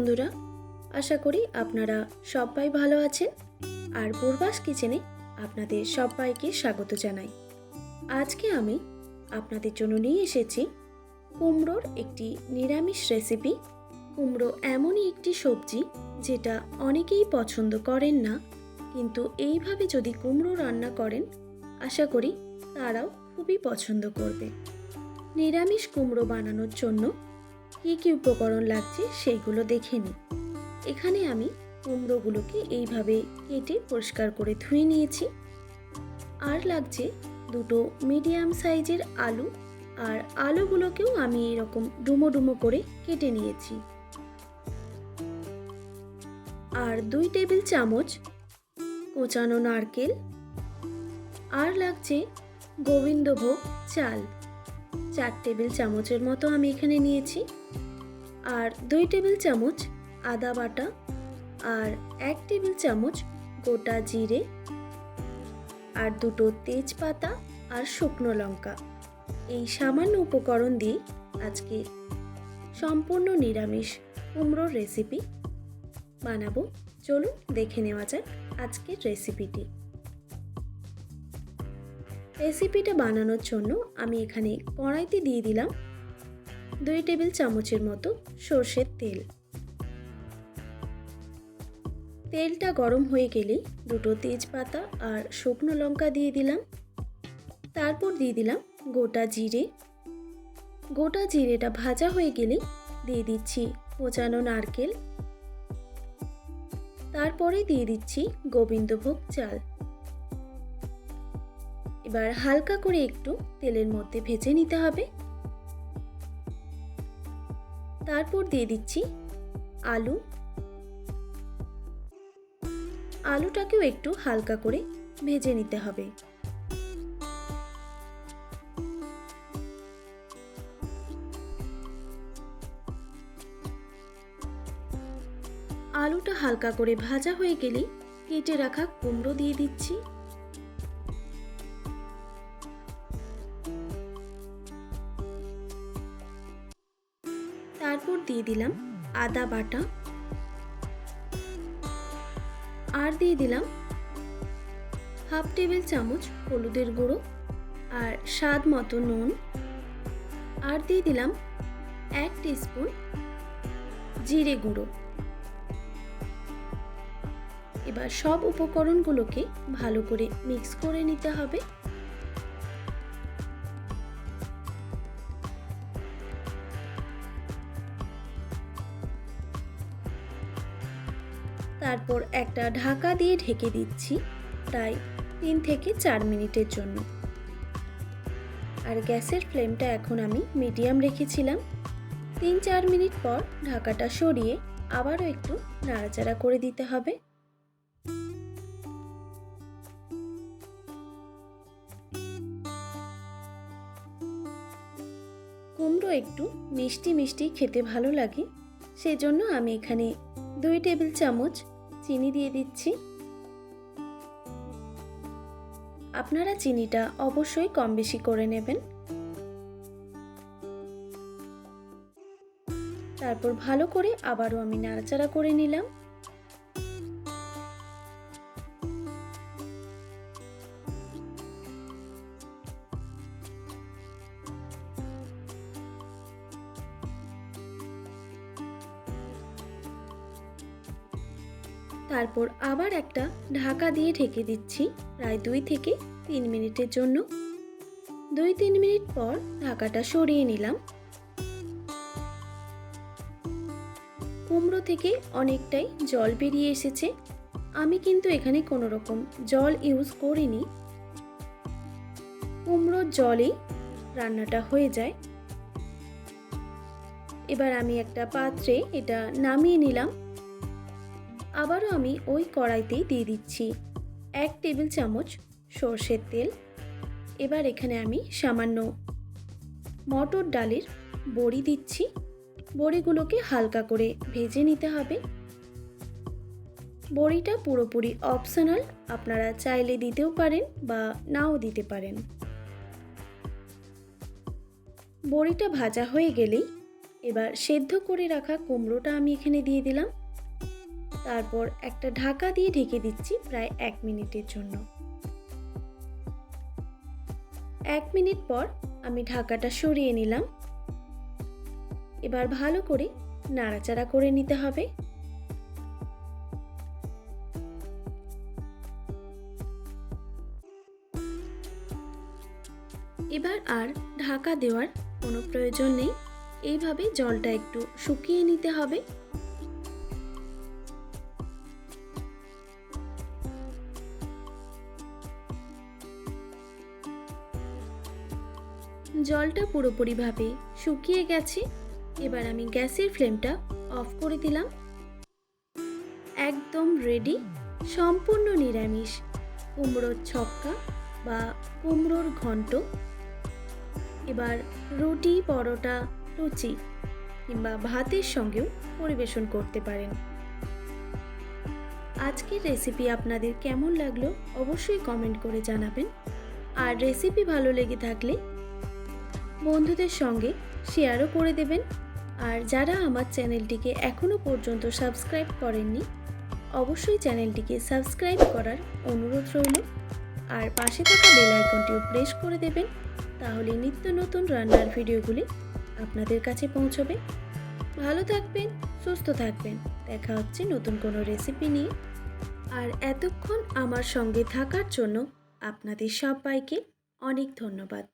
বন্ধুরা, আশা করি আপনারা সবাই ভালো আছেন। আর পূর্বাস কিচেনে আপনাদের সবাইকে স্বাগত জানাই। আজকে আমি আপনাদের জন্য নিয়ে এসেছি কুমড়োর একটি নিরামিষ রেসিপি। কুমড়ো এমনই একটি সবজি যেটা অনেকেই পছন্দ করেন না, কিন্তু এইভাবে যদি কুমড়ো রান্না করেন আশা করি তারাও খুবই পছন্দ করবে। নিরামিষ কুমড়ো বানানোর জন্য কী কী উপকরণ লাগছে সেইগুলো দেখে নিই। এখানে আমি কুমড়োগুলোকে এইভাবে কেটে পরিষ্কার করে ধুয়ে নিয়েছি। আর লাগছে দুটো মিডিয়াম সাইজের আলু, আর আলুগুলোকেও আমি এরকম ডুমো ডুমো করে কেটে নিয়েছি। আর 2 টেবিল চামচ কোচানো নারকেল, আর লাগছে গোবিন্দভোগ চাল 4 টেবিল চামচের মতো আমি এখানে নিয়েছি। আর 2 টেবিল চামচ আদা বাটা, আর 1 টেবিল চামচ গোটা জিরে, আর দুটো তেজপাতা আর শুকনো লঙ্কা। এই সামান্য উপকরণ দিয়ে আজকে সম্পূর্ণ নিরামিষ কুমড়োর রেসিপি বানাবো। চলুন দেখে নেওয়া যাক আজকের রেসিপিটি। রেসিপিটা বানানোর জন্য আমি এখানে কড়াইতে দিয়ে দিলাম 2 টেবিল চামচের মতো সর্ষের তেল। তেলটা গরম হয়ে গেলেই দুটো তেজপাতা আর শুকনো লঙ্কা দিয়ে দিলাম। তারপর দিয়ে দিলাম গোটা জিরে। গোটা জিরেটা ভাজা হয়ে গেলে দিয়ে দিচ্ছি কোচানো নারকেল। তারপরে দিয়ে দিচ্ছি গোবিন্দভোগ চাল। এবার হালকা করে একটু তেলের মধ্যে ভেজে নিতে হবে। তারপর দিয়ে দিচ্ছি আলু। আলুটাকেও একটু হালকা করে ভেজে নিতে হবে। আলুটা হালকা করে ভাজা হয়ে গেলেই কেটে রাখা কুমড়ো দিয়ে দিচ্ছি। তারপর দিয়ে দিলাম আদা বাটা, আর দিয়ে দিলাম হাফ টেবিল চামচ হলুদের গুঁড়ো, আর স্বাদ মতো নুন, আর দিয়ে দিলাম 1 টিস্পুন জিরে গুঁড়ো। এবার সব উপকরণগুলোকে ভালো করে মিক্স করে নিতে হবে। তারপর একটা ঢাকা দিয়ে ঢেকে দিচ্ছি প্রায় 3 থেকে 4 মিনিটের জন্য। আর গ্যাসের ফ্লেমটা এখন আমি মিডিয়াম রেখেছিলাম। 3-4 মিনিট পর ঢাকাটা সরিয়ে আবারও একটু নাড়াচাড়া করে দিতে হবে। কুমড়ো একটু মিষ্টি মিষ্টি খেতে ভালো লাগে, সেজন্য আমি এখানে 2 টেবিল চামচ চিনি দিয়ে দিচ্ছি। আপনারা চিনিটা অবশ্যই কম বেশি করে নেবেন। তারপর ভালো করে আবারও আমি নাড়াচাড়া করে নিলাম। তারপর আবার একটা ঢাকা দিয়ে ঢেকে দিচ্ছি প্রায় 2 থেকে 3 মিনিটের জন্য। 2-3 মিনিট পর ঢাকাটা সরিয়ে নিলাম। কুমড়ো থেকে অনেকটাই জল বেরিয়ে এসেছে। আমি কিন্তু এখানে কোনো রকম জল ইউজ করিনি। কুমড়োর জলেই রান্নাটা হয়ে যায়। এবার আমি একটা পাত্রে এটা নামিয়ে নিলাম। আবারও আমি ওই কড়াইতেই দিয়ে দিচ্ছি 1 টেবিল চামচ সর্ষের তেল। এবার এখানে আমি সামান্য মটর ডালের বড়ি দিচ্ছি। বড়িগুলোকে হালকা করে ভেজে নিতে হবে। বড়িটা পুরোপুরি অপশনাল, আপনারা চাইলে দিতেও পারেন বা নাও দিতে পারেন। বড়িটা ভাজা হয়ে গেলেই এবার সেদ্ধ করে রাখা কুমড়োটা আমি এখানে দিয়ে দিলাম। তারপর একটা ঢাকা দিয়ে ঢেকে দিচ্ছি প্রায় 1 মিনিটের জন্য। 1 মিনিট পর আমি ঢাকাটা সরিয়ে নিলাম। এবার ভালো করে নাড়াচাড়া করে নিতে হবে। এবার আর ঢাকা দেওয়ার কোনো প্রয়োজন নেই, এইভাবে জলটা একটু শুকিয়ে নিতে হবে। জলটা পুরোপুরিভাবে শুকিয়ে গেছে। এবার আমি গ্যাসের ফ্লেমটা অফ করে দিলাম। একদম রেডি সম্পূর্ণ নিরামিষ কুমড়োর ছক্কা বা কুমড়োর ঘন্ট। এবার রুটি, পরোটা, লুচি কিংবা ভাতের সঙ্গেও পরিবেশন করতে পারেন। আজকের রেসিপি আপনাদের কেমন লাগলো অবশ্যই কমেন্ট করে জানাবেন। আর রেসিপি ভালো লেগে থাকলে বন্ধুদের সঙ্গে শেয়ারও করে দেবেন। আর যারা আমার চ্যানেলটিকে এখনও পর্যন্ত সাবস্ক্রাইব করেননি, অবশ্যই চ্যানেলটিকে সাবস্ক্রাইব করার অনুরোধ রইল। আর পাশে থাকা বেল আইকনটিও প্রেস করে দেবেন, তাহলে নিত্য নতুন রান্নার ভিডিওগুলি আপনাদের কাছে পৌঁছবে। ভালো থাকবেন, সুস্থ থাকবেন। দেখা হচ্ছে নতুন কোনো রেসিপি নিয়ে। আর এতক্ষণ আমার সঙ্গে থাকার জন্য আপনাদের সবাইকে অনেক ধন্যবাদ।